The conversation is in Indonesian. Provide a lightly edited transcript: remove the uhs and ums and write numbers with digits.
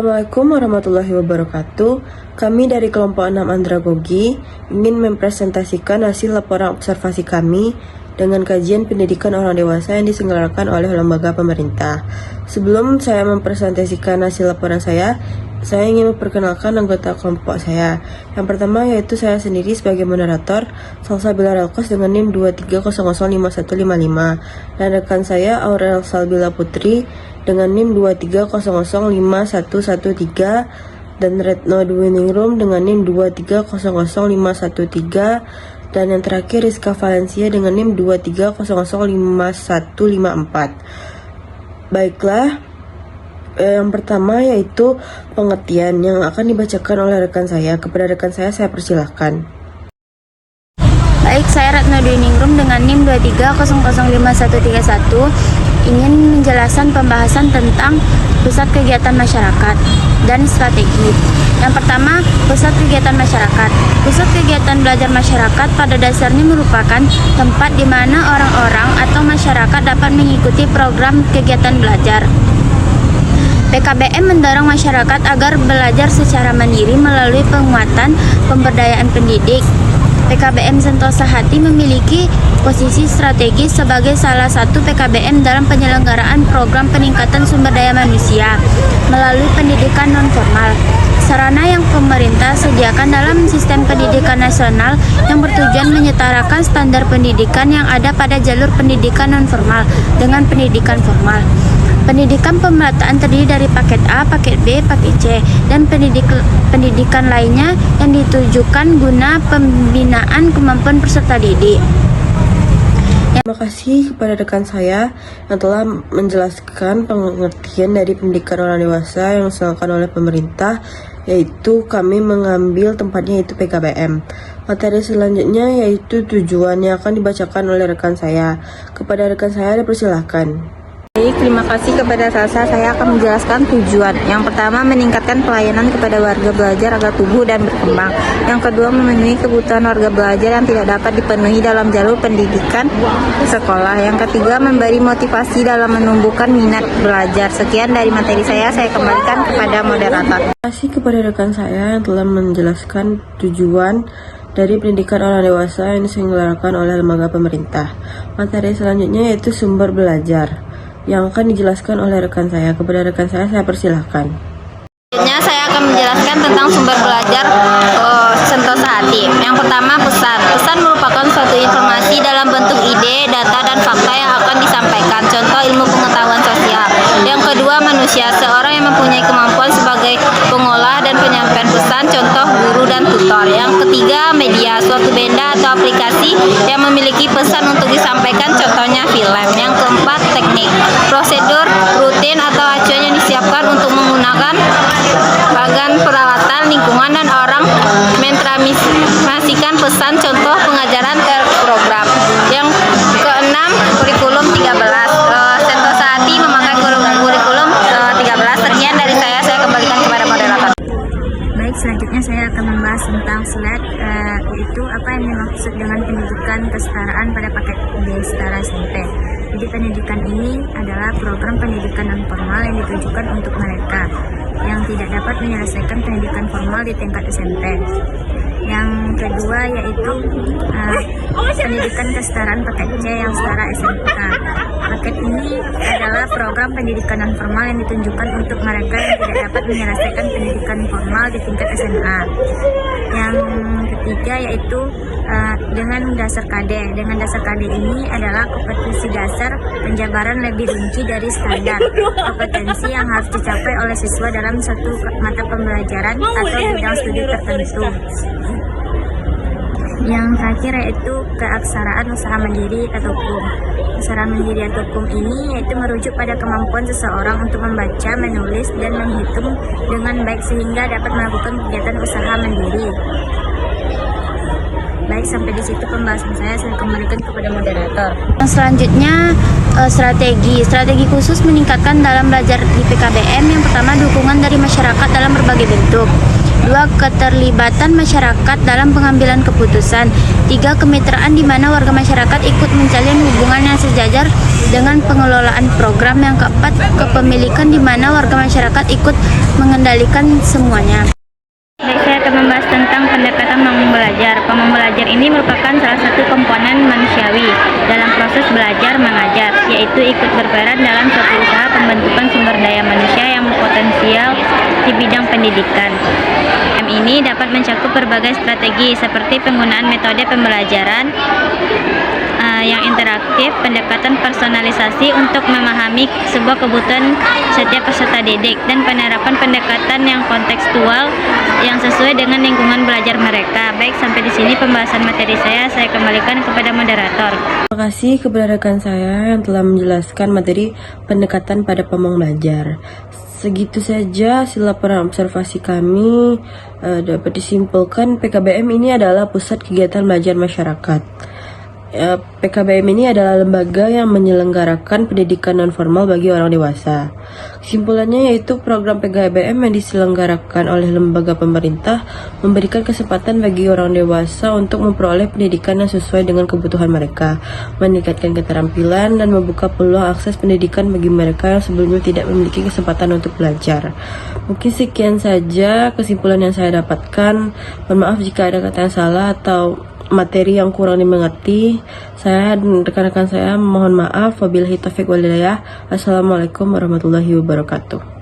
Assalamualaikum warahmatullahi wabarakatuh. Kami dari kelompok 6 Andragogi ingin mempresentasikan hasil laporan observasi kami dengan kajian pendidikan orang dewasa yang diselenggarakan oleh lembaga pemerintah. Sebelum saya mempresentasikan hasil laporan saya ingin memperkenalkan anggota kelompok saya. Yang pertama yaitu saya sendiri sebagai moderator, Salsabila Relkos dengan NIM 23005155, dan rekan saya Aurel Salbila Putri dengan NIM 23005113, dan Retno Dwiningrum dengan NIM 23005113, dan yang terakhir Rizka Valencia dengan NIM 23005154. Baiklah, yang pertama yaitu pengertian yang akan dibacakan oleh rekan saya. Kepada rekan saya persilahkan. Baik, saya Retno Dwiningrum dengan NIM 23005131 ingin menjelaskan pembahasan tentang pusat kegiatan masyarakat dan strategi. Yang pertama, pusat kegiatan masyarakat. Pusat kegiatan belajar masyarakat pada dasarnya merupakan tempat di mana orang-orang atau masyarakat dapat mengikuti program kegiatan belajar. PKBM mendorong masyarakat agar belajar secara mandiri melalui penguatan pemberdayaan pendidik. PKBM Sentosa Hati memiliki posisi strategis sebagai salah satu PKBM dalam penyelenggaraan program peningkatan sumber daya manusia melalui pendidikan non-formal. Sarana yang pemerintah sediakan dalam sistem pendidikan nasional yang bertujuan menyetarakan standar pendidikan yang ada pada jalur pendidikan non-formal dengan pendidikan formal. Pendidikan pemerataan terdiri dari paket A, paket B, paket C, dan pendidikan lainnya yang ditujukan guna pembinaan kemampuan peserta didik. Terima kasih kepada rekan saya yang telah menjelaskan pengertian dari pendidikan orang dewasa yang diselenggarakan oleh pemerintah, yaitu kami mengambil tempatnya yaitu PKBM. Materi selanjutnya yaitu tujuan yang akan dibacakan oleh rekan saya. Kepada rekan saya dipersilahkan. Baik, terima kasih kepada Salsa. Saya akan menjelaskan tujuan. Yang pertama, meningkatkan pelayanan kepada warga belajar agar tumbuh dan berkembang. Yang kedua, memenuhi kebutuhan warga belajar yang tidak dapat dipenuhi dalam jalur pendidikan sekolah. Yang ketiga, memberi motivasi dalam menumbuhkan minat belajar. Sekian dari materi saya kembalikan kepada moderator. Terima kasih kepada rekan saya yang telah menjelaskan tujuan dari pendidikan orang dewasa yang diselenggarakan oleh lembaga pemerintah. Materi selanjutnya yaitu sumber belajar yang akan dijelaskan oleh rekan saya. Kepada rekan saya persilahkan. Selanjutnya saya akan menjelaskan tentang sumber belajar Sentosa Hati. Yang pertama, pesan. Pesan merupakan suatu informasi dalam bentuk ide, data, dan fakta yang akan disampaikan. Contoh ilmu pengetahuan sosial. Yang kedua, manusia. Seorang yang mempunyai kemampuan sebagai pengolah dan penyampaian pesan. Contoh guru dan tutor. Yang ketiga, media. Suatu benda atau aplikasi yang memiliki pesan untuk disampaikan. Contohnya film. Yang keempat, teknik. Prosedur, rutin, atau acuan yang disiapkan untuk menggunakan bagan peralatan, lingkungan, dan orang mentransmisikan pesan. Contoh pengajaran terprogram. Yang keenam, kurikulum 13. Sentosa Hati memakai kurikulum 13. Sekian dari saya kembalikan kepada moderator. Baik, selanjutnya saya akan membahas tentang slide, yaitu apa yang dimaksud dengan pendidikan kesetaraan pada paket B setara SMP. Jadi pendidikan ini adalah program pendidikan non-formal yang ditujukan untuk mereka yang tidak dapat menyelesaikan pendidikan formal di tingkat SMP. Yang kedua yaitu pendidikan kesetaraan paket C yang setara SMK. Paket ini adalah program pendidikan non-formal yang ditunjukkan untuk mereka yang tidak dapat menyelesaikan pendidikan formal di tingkat SMA. Yang ketiga yaitu dengan dasar KD. Dengan dasar KD ini adalah kompetensi dasar penjabaran lebih rinci dari standar kompetensi yang harus dicapai oleh siswa dalam satu mata pembelajaran atau bidang studi tertentu. Yang terakhir yaitu keaksaraan usaha mandiri atau hukum. Usaha mandiri atau hukum ini yaitu merujuk pada kemampuan seseorang untuk membaca, menulis, dan menghitung dengan baik sehingga dapat melakukan kegiatan usaha mandiri. Baik, sampai di situ pembahasan saya kembalikan kepada moderator. Yang selanjutnya strategi khusus meningkatkan dalam belajar di PKBM. Yang pertama, dukungan dari masyarakat dalam berbagai bentuk. 2. Keterlibatan masyarakat dalam pengambilan keputusan. 3. Kemitraan di mana warga masyarakat ikut menjalin hubungan yang sejajar dengan pengelolaan program. Yang keempat, kepemilikan di mana warga masyarakat ikut mengendalikan semuanya. Baik, saya akan membahas tentang pendekatan pamong belajar. Pamong belajar ini merupakan salah satu komponen manusiawi dalam proses belajar mengajar, yaitu ikut berperan dalam suatu usaha pembentukan sumber daya manusia yang berpotensial di bidang pendidikan. M ini dapat mencakup berbagai strategi seperti penggunaan metode pembelajaran yang interaktif, pendekatan personalisasi untuk memahami sebuah kebutuhan setiap peserta didik, dan penerapan pendekatan yang kontekstual yang sesuai dengan lingkungan belajar mereka. Baik, sampai di sini pembahasan materi saya kembalikan kepada moderator. Terima kasih kepada rekan saya yang telah menjelaskan materi pendekatan pada pamong belajar. Segitu saja hasil laporan observasi kami. Dapat disimpulkan PKBM ini adalah pusat kegiatan belajar masyarakat. PKBM ini adalah lembaga yang menyelenggarakan pendidikan non-formal bagi orang dewasa. Kesimpulannya yaitu program PKBM yang diselenggarakan oleh lembaga pemerintah memberikan kesempatan bagi orang dewasa untuk memperoleh pendidikan yang sesuai dengan kebutuhan mereka, meningkatkan keterampilan, dan membuka peluang akses pendidikan bagi mereka yang sebelumnya tidak memiliki kesempatan untuk belajar. Mungkin sekian saja kesimpulan yang saya dapatkan. Mohon maaf jika ada kata yang salah atau materi yang kurang dimengerti. Saya dan rekan-rekan saya mohon maaf. Wabillahi taufiq wal hidayah. Assalamualaikum warahmatullahi wabarakatuh.